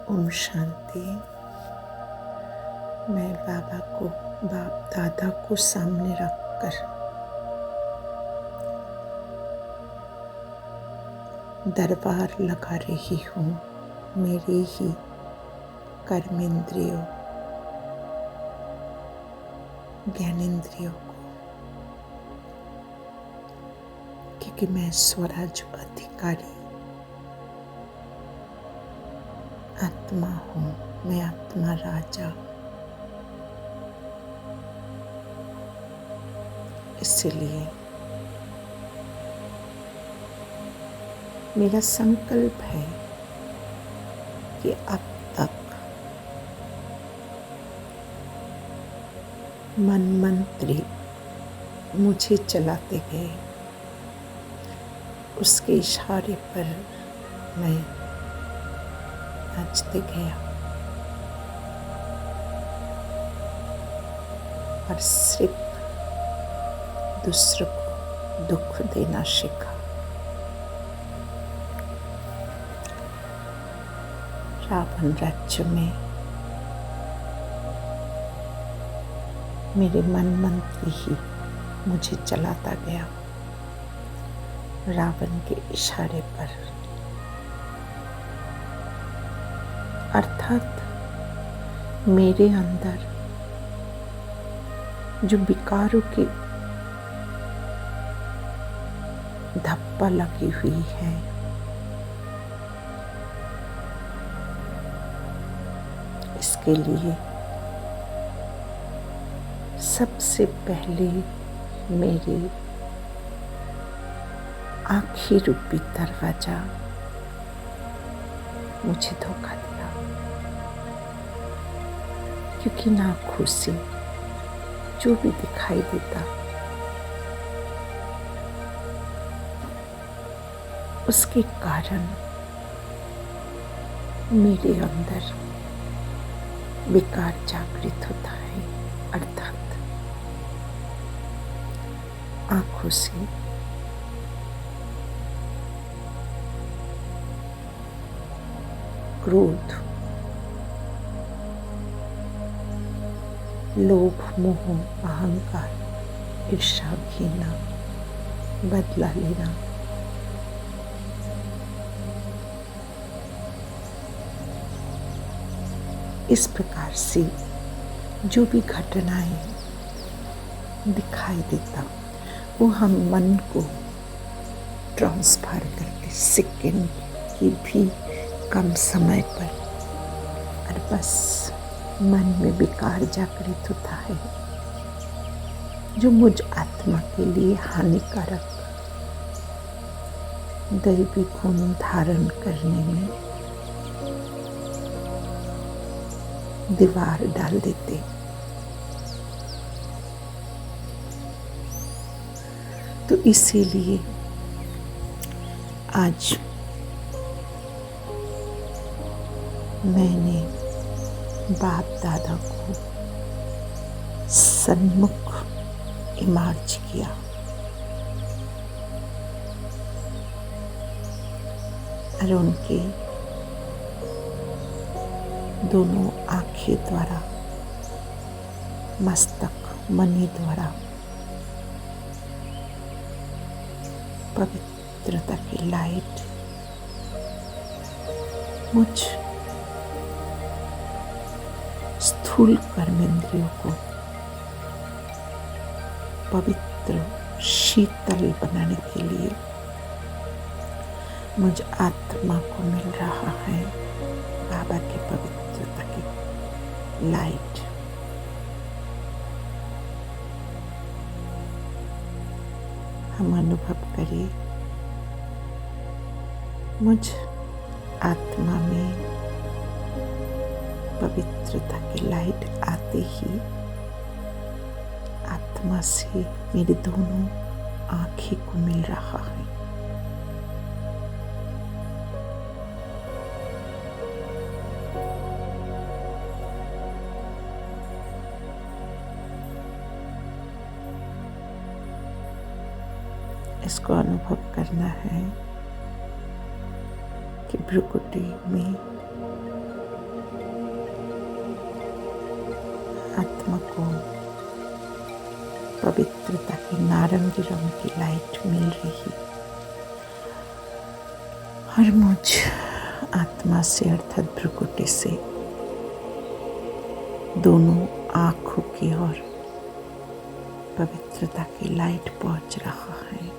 ओम शांति। मैं बाबा को, बाप दादा को सामने रखकर दरबार लगा रही हूँ मेरे ही कर्मेंद्रियों, ज्ञानेंद्रियों को, क्योंकि मैं स्वराज अधिकारी आत्मा हूँ। मैं आत्मा राजा, इसलिए मेरा संकल्प है कि अब तक मन मंत्री मुझे चलाते गए, उसके इशारे पर मैं नाचते गया और सिर्फ दूसरों को दुख देना सीखा। रावण राज्य में मेरे मन मंत्री ही मुझे चलाता गया, रावण के इशारे पर, अर्थात मेरे अंदर जो विकारों की धप्पा लगी हुई है, इसके लिए सबसे पहले मेरे आँखी रूपी दरवाजा मुझे धोखा दिया, क्योंकि आँखों से जो भी दिखाई देता उसके कारण मेरे अंदर विकार जागृत होता है, अर्थात आँखों से क्रोध, लोभ, मोह, अहंकार, ईर्ष्या, घृणा, बदला लेना, इस प्रकार से जो भी घटनाएं दिखाई देता वो हम मन को ट्रांसफर करके सेकंड की भी कम समय पर, और बस मन में विकार जागृत होता है जो मुझ आत्मा के लिए हानिकारक दैवी गुण धारण करने में दीवार डाल देते। तो इसीलिए आज मैंने बाप दादा को सन्मुख इमर्ज किया, और उनके दोनों आँखें द्वारा, मस्तक मणि द्वारा पवित्रता की लाइट मुझ स्थूल कर्मेंद्रियों को पवित्र शीतल बनाने के लिए मुझ आत्मा को मिल रहा है बाबा की पवित्रता की लाइट। हम अनुभव करें मुझ आत्मा में पवित्रता की लाइट आते ही आत्मा से मेरी दोनों आँखें को मिल रहा है। इसको अनुभव करना है कि भ्रुकुटी में आत्मा को पवित्रता की नारंगी रंग की लाइट मिल रही और मुझ आत्मा से अर्थात भ्रुकुटी से दोनों आँखों की ओर पवित्रता की लाइट पहुंच रहा है।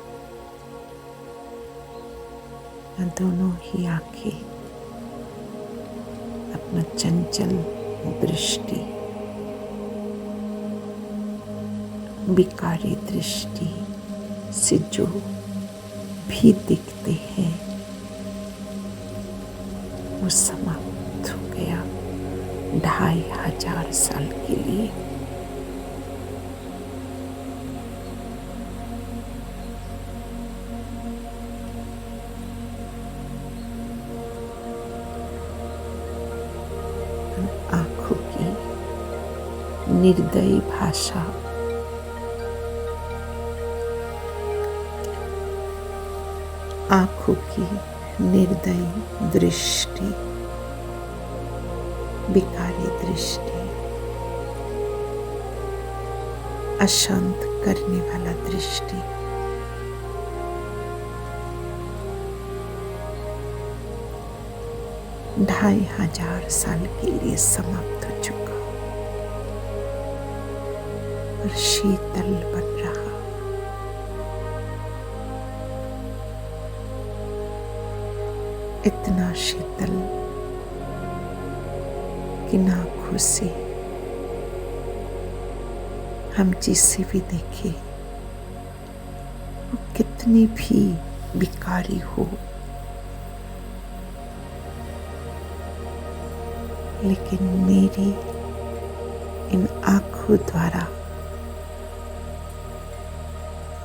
दोनों ही आंखें अपना चंचल दृष्टि, विकारी दृष्टि से जो भी दिखते हैं वो समाप्त हो गया 2500 साल के लिए। आंखों की निर्दयी भाषा, आंखों की निर्दयी दृष्टि, विकारी दृष्टि, अशांत करने वाला दृष्टि, ढाई 2500 साल के लिए समाप्त हो चुका और शीतल बन रहा। इतना शीतल कि आँखों से हम जिसे भी देखें वो कितनी भी विकारी हो, लेकिन मेरी इन आँखों द्वारा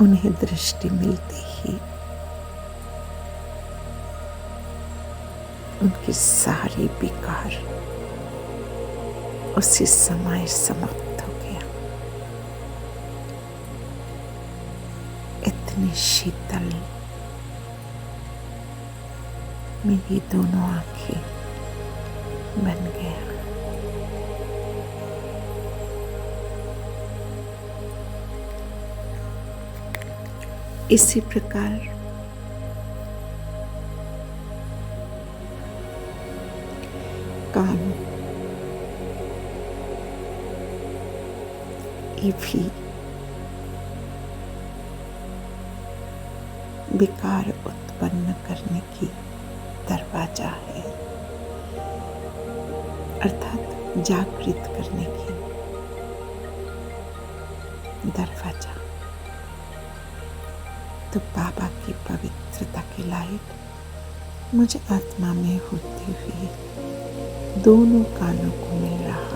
उन्हें दृष्टि मिलती ही उनके सारे विकार उसी समय समाप्त हो गया। इतनी शीतल मेरी दोनों आंखें बन गया। इसी प्रकार कान ये भी विकार उत्पन्न करने की दरवाजा है, अर्थात जागृत करने की दरवाजा। तो बाबा की पवित्रता की लाइट मुझे आत्मा में होते हुए दोनों कानों को मिल रहा है।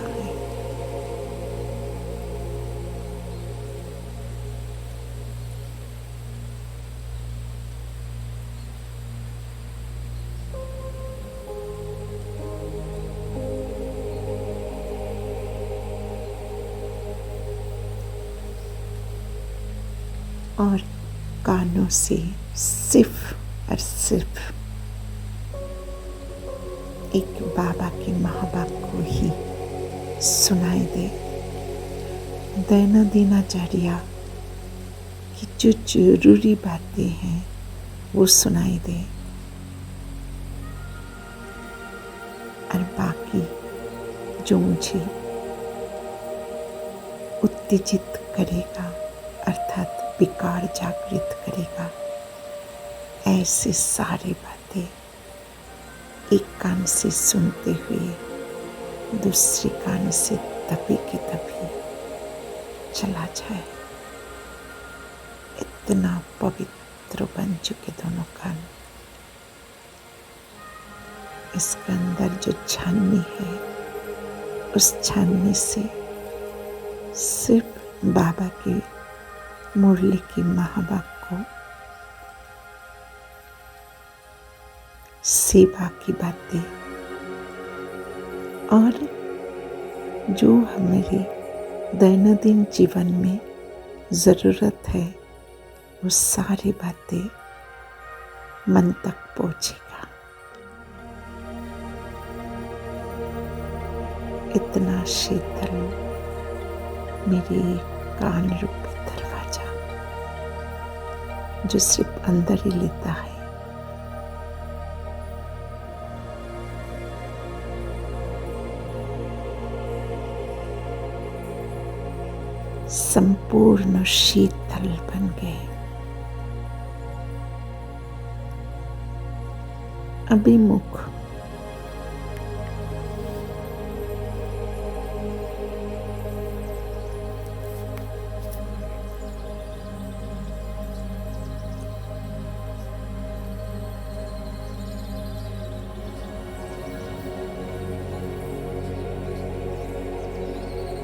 और कानों से सिर्फ और सिर्फ एक बाबा के महावाक्य को ही सुनाई दे। दैनंदिनचर्या की जो जरूरी बातें हैं वो सुनाई दे, और बाकी जो मुझे उत्तेजित करेगा अर्थात विकार जागृत करेगा, ऐसे सारी बातें एक कान से सुनते हुए दूसरे कान से तभी के तभी चला जाए। इतना पवित्र बन चुके दोनों कान। इसके अंदर जो छाननी है उस छाननी से सिर्फ बाबा की मुरली की महावाक्य को, सेवा की बातें और जो हमारे दैनंदिन जीवन में ज़रूरत है वो सारी बातें मन तक पहुँचेगा। इतना शीतल मेरे कान रूपी दरवाजा जो सिर्फ अंदर ही लेता है। संपूर्ण शीतल बन गए। अभिमुख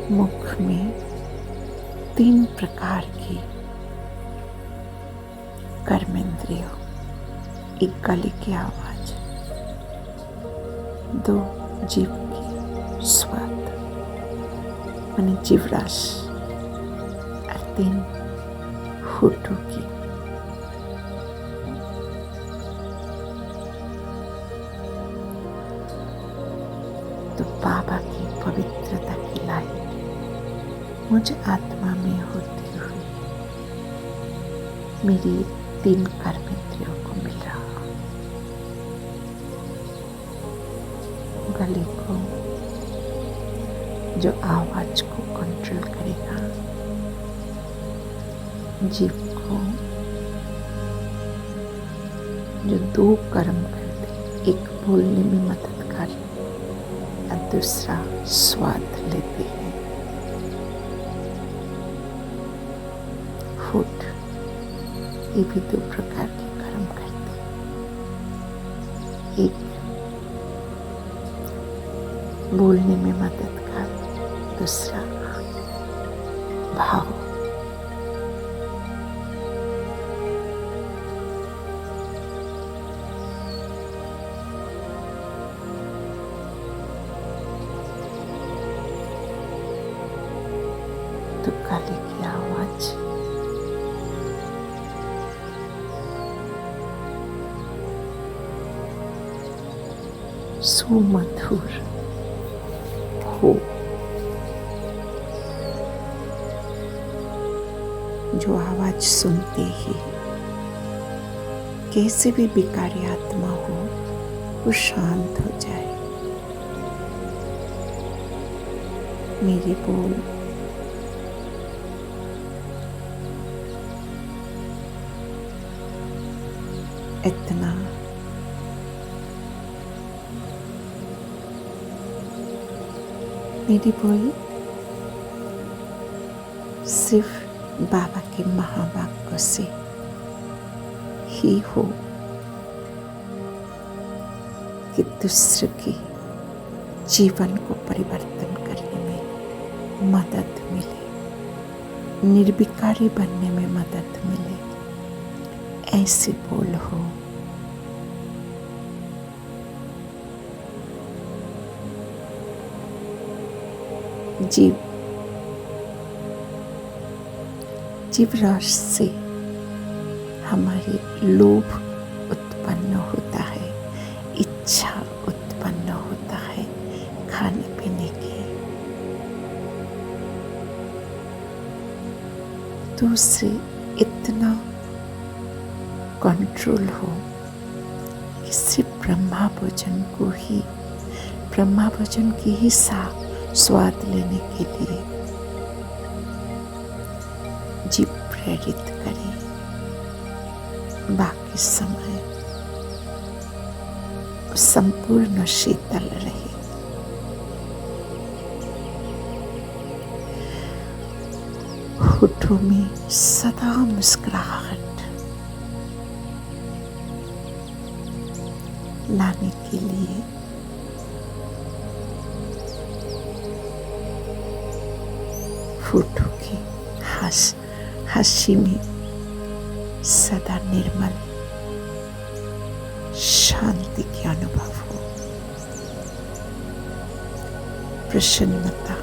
मुख में 3 प्रकार की कर्मेंद्रियों, एक गले की आवाज, 2 जीभ की स्वाद माने जीवरस और 3 होठों की। तो बाबा की पवित्रता की लाइट मुझे आत्मा में होती हुई मेरी 3 कर्मेंद्रियों को मिल रहा। गले को जो आवाज को कंट्रोल करेगा, जीभ को जो 2 कर्म करते, एक बोलने में मददगार और दूसरा स्वाद लेते हैं। होठ ये भी 2 प्रकार के कर्म करते हैं, एक बोलने में मददगार, दूसरा भाव। तो गले की आवाज सुमधुर हो, जो आवाज सुनते ही कैसे भी विकारी आत्मा हो वो शांत हो जाए। मेरे बोल इतना मेरी बोल सिर्फ बाबा के महावाक्य से ही हो कि दूसरे के जीवन को परिवर्तन करने में मदद मिले, निर्विकारी बनने में मदद मिले, ऐसे बोल हो। जीव रस से हमारे लोभ उत्पन्न होता है, इच्छा उत्पन्न होता है खाने पीने की। तो उससे इतना कंट्रोल हो कि सिर्फ ब्रह्मा भोजन की ही स्वाद लेने के लिए जीव प्रेरित करे, बाकी समय संपूर्ण शीतल रहे। होठों में सदा मुस्कुराहट लाने के लिए होठों की हंसी में सदा निर्मल शांति की अनुभव हो, प्रसन्नता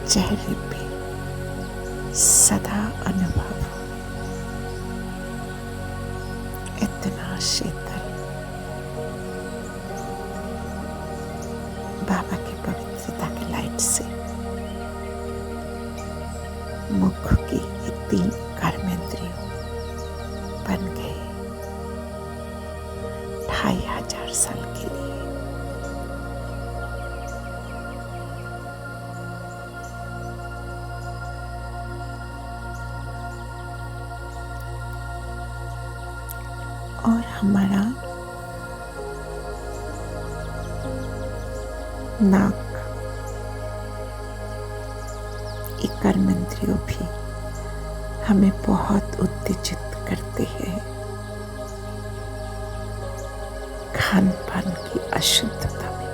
चेहरे पे सदा अनुभव हो। इतना शीतल बाबा की पवित्रता की लाइट से हमारा नाक, ये कर्मेंद्रियों भी हमें बहुत उत्तेजित करते हैं खान पान की अशुद्धता में।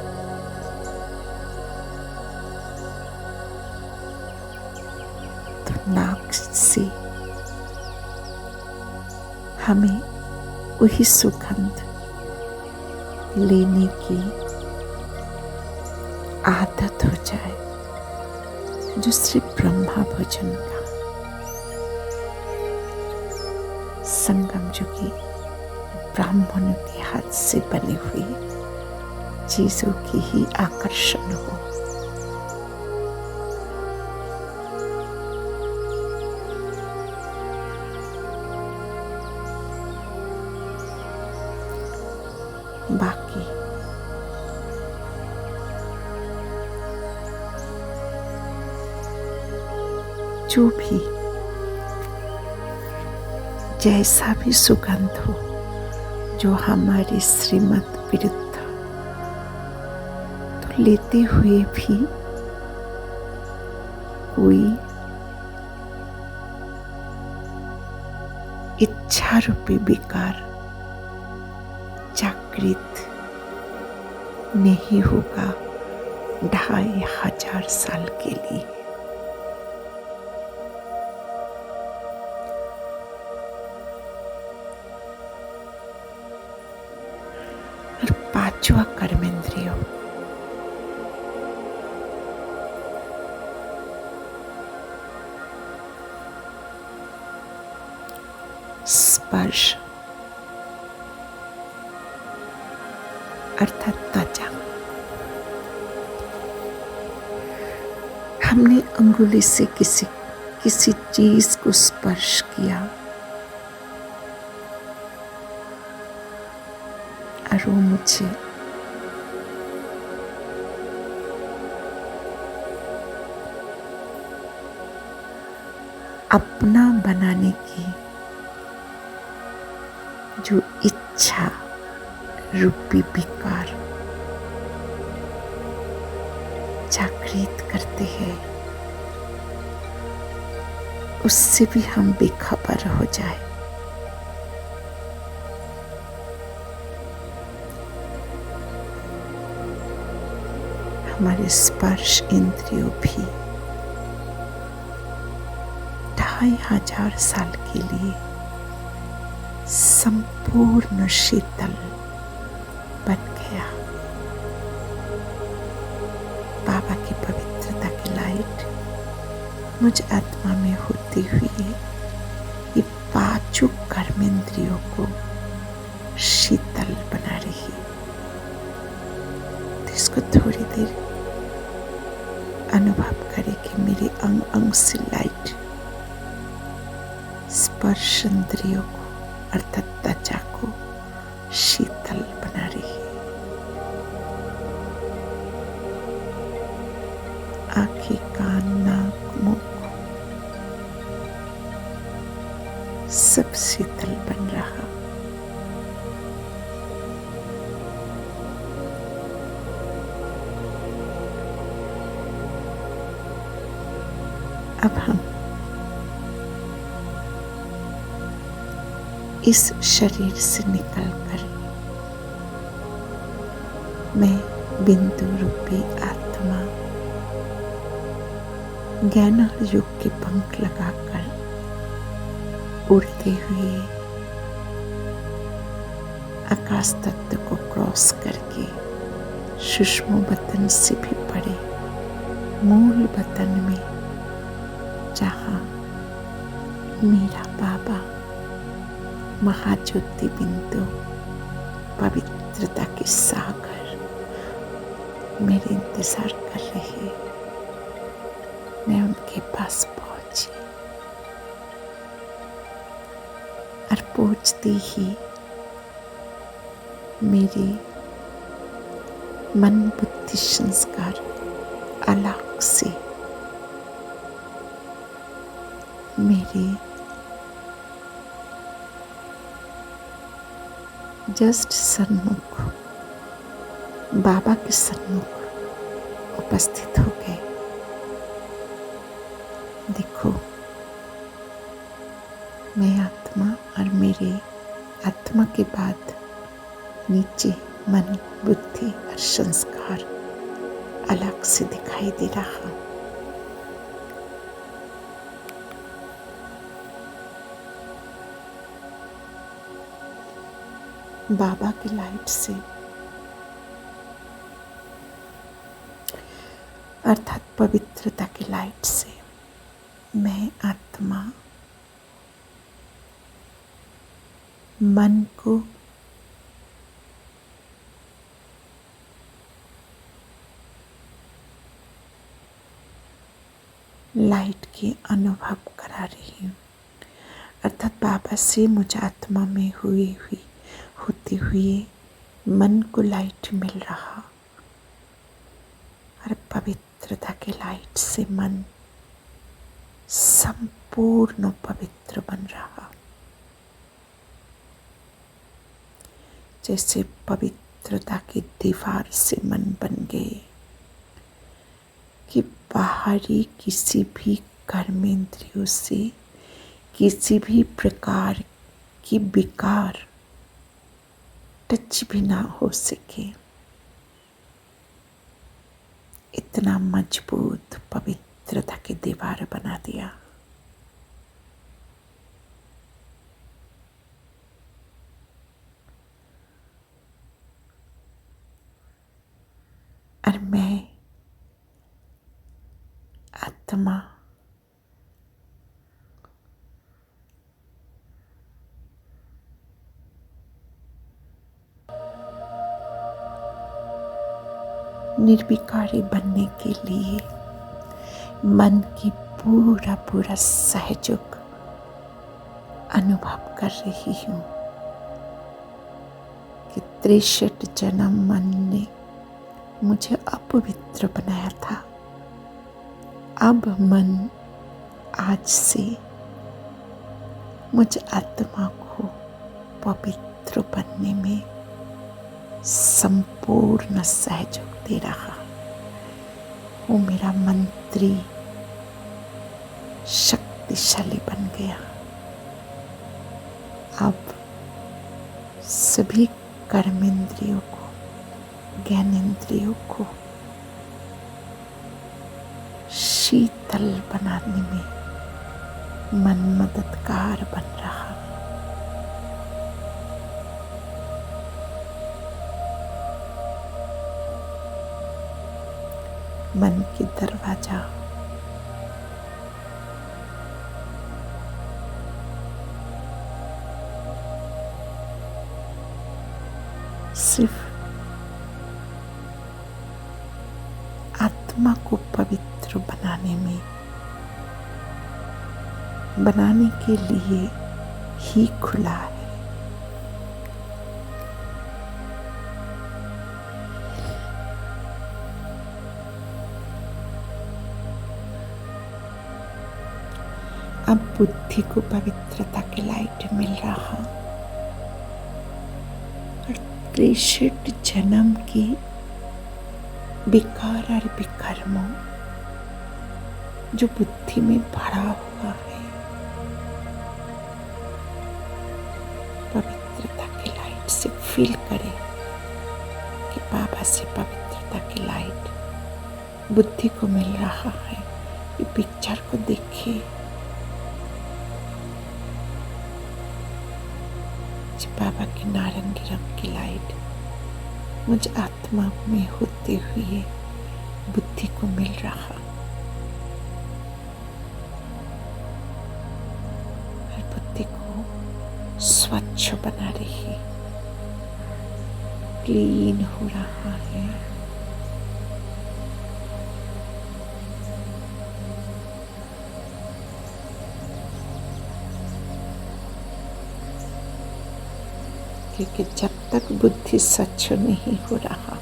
तो नाक से हमें वही सुगंध लेने की आदत हो जाए जो श्री ब्रह्मा भोजन का संगम युगी ब्राह्मणों के हाथ से बनी हुई चीजों की ही आकर्षण हो। बाकी जो भी जैसा भी सुगंध हो जो हमारी श्रीमत विरुद्ध, तो लेते हुए भी कोई इच्छा रूपी विकार जागृत नहीं होगा 2500 साल के लिए। और पांचवा कर्मेंद्रिय स्पर्श अर्थात त्वचा। हमने अंगुली से किसी चीज को स्पर्श किया और वो मुझे अपना बनाने की जो इच्छा रूपी विकार जागृत करते हैं, उससे भी हम बेखबर हो जाए। हमारे स्पर्श इंद्रियों भी 2500 साल के लिए संपूर्ण शीतल बन गया। बाबा की पवित्रता की लाइट मुझ आत्मा में होती हुई ये पांचों कर्मेंद्रियों को शीतल बना रही है। तो इसको थोड़ी देर अनुभव करें कि मेरे अंग अंग से लाइट स्पर्श इंद्रियों को अर्थात त्वचा को शीतल बना रही है। आंखें, कान, नाक, मुख सब शीतल बन रहा। अब हम इस शरीर से निकलकर मैं बिंदु रूपी आत्मा ज्ञान और योग के पंख लगाकर उड़ते हुए आकाश तत्व को क्रॉस करके सूक्ष्म बतन से भी पड़े मूल बतन में, जहाँ मेरा बाबा महाज्योति बिंदु पवित्रता के सागर मेरे इंतजार कर रहे, मैं उनके पास पहुंची और पहुंचते ही मेरे मन बुद्धि संस्कार अलग से मेरे जस्ट सन्मुख, बाबा के सन्मुख उपस्थित हो गए। देखो, मैं आत्मा और मेरे आत्मा के बाद नीचे मन, बुद्धि और संस्कार अलग से दिखाई दे रहा। बाबा की लाइट से, अर्थात पवित्रता की लाइट से, मैं आत्मा मन को लाइट की अनुभव करा रही हूँ। अर्थात बाबा से मुझे आत्मा में होते हुए मन को लाइट मिल रहा और पवित्रता के लाइट से मन संपूर्ण पवित्र बन रहा। जैसे पवित्रता की दीवार से मन बन गए कि बाहरी किसी भी कर्मेंद्रियों से किसी भी प्रकार की विकार टच भी ना हो सके। इतना मजबूत पवित्रता की दीवार बना दिया। और मैं आत्मा निर्विकारी बनने के लिए मन की पूरा सहयोग अनुभव कर रही हूँ कि 63 जन्म मन ने मुझे अपवित्र बनाया था। अब मन आज से मुझ आत्मा को पवित्र बनने में संपूर्ण सहयोग दे रहा। वो मेरा मंत्री शक्तिशाली बन गया। अब सभी कर्मेंद्रियों को, ज्ञानेंद्रियों को शीतल बनाने में मन मददगार बन रहा। मन की दरवाजा सिर्फ आत्मा को पवित्र बनाने के लिए ही खुला है। अब बुद्धि को पवित्रता की लाइट मिल रहा और 63 जन्म की विकार और विकर्मों जो बुद्धि में भरा हुआ है, पवित्रता की लाइट से फील करे कि बाबा से पवित्रता की लाइट बुद्धि को मिल रहा है। ये पिक्चर को देखिए, बाबा की नारंगी रंग की लाइट मुझ आत्मा में होते हुए बुद्धि को मिल रहा और बुद्धि को स्वच्छ बना रही, क्लीन हो रहा है। क्योंकि जब तक बुद्धि स्वच्छ नहीं हो रहा,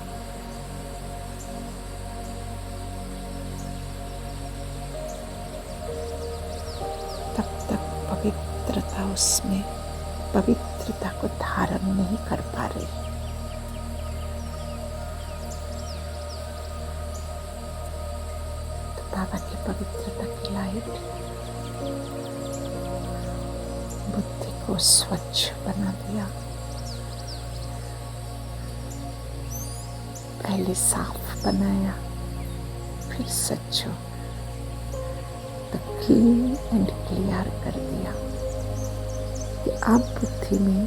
तब तक पवित्रता उसमें, पवित्र पवित्रता को धारण नहीं कर पा रही। तो बाबा की पवित्रता की लाइट बुद्धि को स्वच्छ बना दिया। पहले साफ बनाया, फिर स्वच्छ तो क्लीन एंड क्लियर कर दिया कि अब बुद्धि में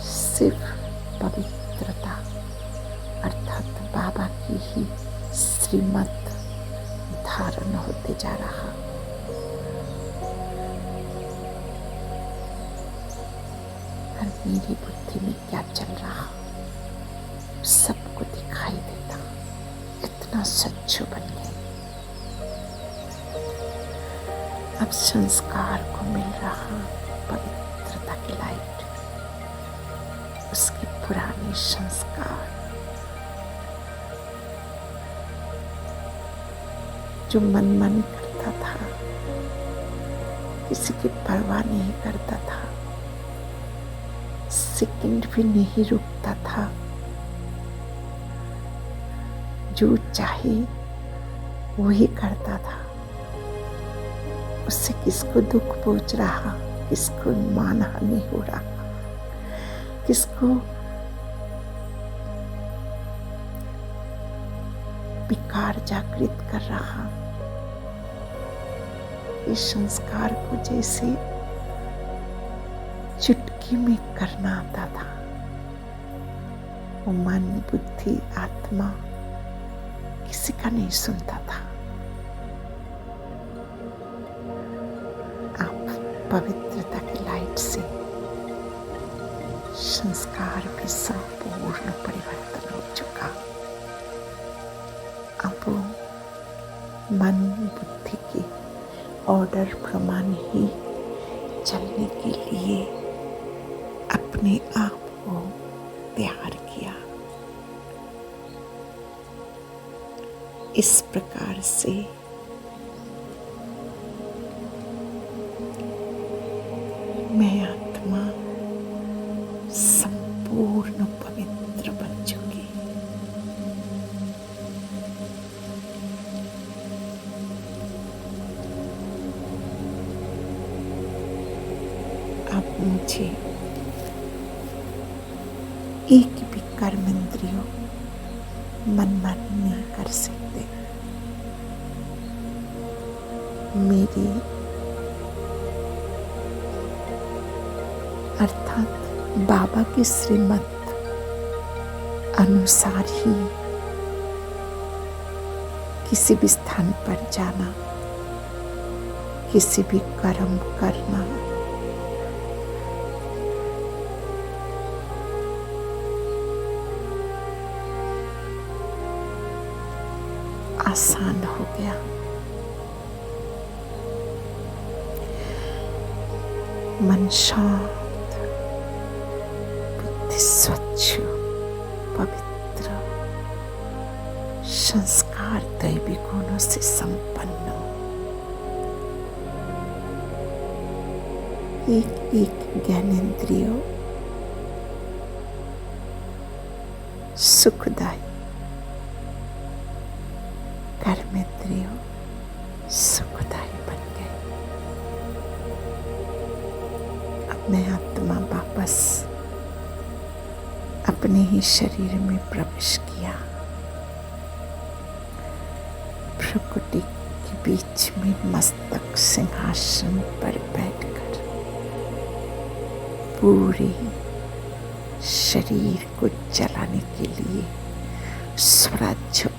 सिर्फ पवित्रता अर्थात बाबा की ही श्रीमत धारण होते जा रहा। और मेरी बुद्धि में क्या चल रहा सबको दिखाई देता, इतना स्वच्छ बन गए। अब संस्कार को मिल रहा पवित्रता की लाइट, उसके पुराने संस्कार जो मनमानी करता था, किसी की परवाह नहीं करता था, सेकंड भी नहीं रुकता था, जो चाहे वही करता था। उससे किसको दुख पहुंच रहा, किसको मानहानि हो रहा, किसको विकार जागृत कर रहा। इस संस्कार को जैसे चुटकी में करना आता था। वो मन, बुद्धि, आत्मा किसी का नहीं सुनता था। अब पवित्रता की लाइट से संस्कार भी संपूर्ण परिवर्तन हो चुका। अब मन, बुद्धि के ऑर्डर प्रमाण ही चलने के लिए अपने आप को तैयार किया। इस प्रकार से मैं आत्मा संपूर्ण पवित्र बन चुकी। अब मुझे एक भी कर्म इंद्रियों मनमानी नहीं कर सकते। मेरी अर्थात बाबा की श्रीमत अनुसार ही किसी भी स्थान पर जाना, किसी भी कर्म करना आसान हो गया। मन शांत, बुद्धि स्वच्छ, पवित्र, संस्कार दैवी गुणों से संपन्न, एक एक ज्ञानेंद्रियों सुखदायी, कर्मेंद्रियों सुखदायी बन गए। अब मैं आत्मा वापस अपने ही शरीर में प्रवेश किया। प्रकृति के बीच में मस्तक सिंहासन पर बैठकर पूरे शरीर को जलाने के लिए स्वराज्य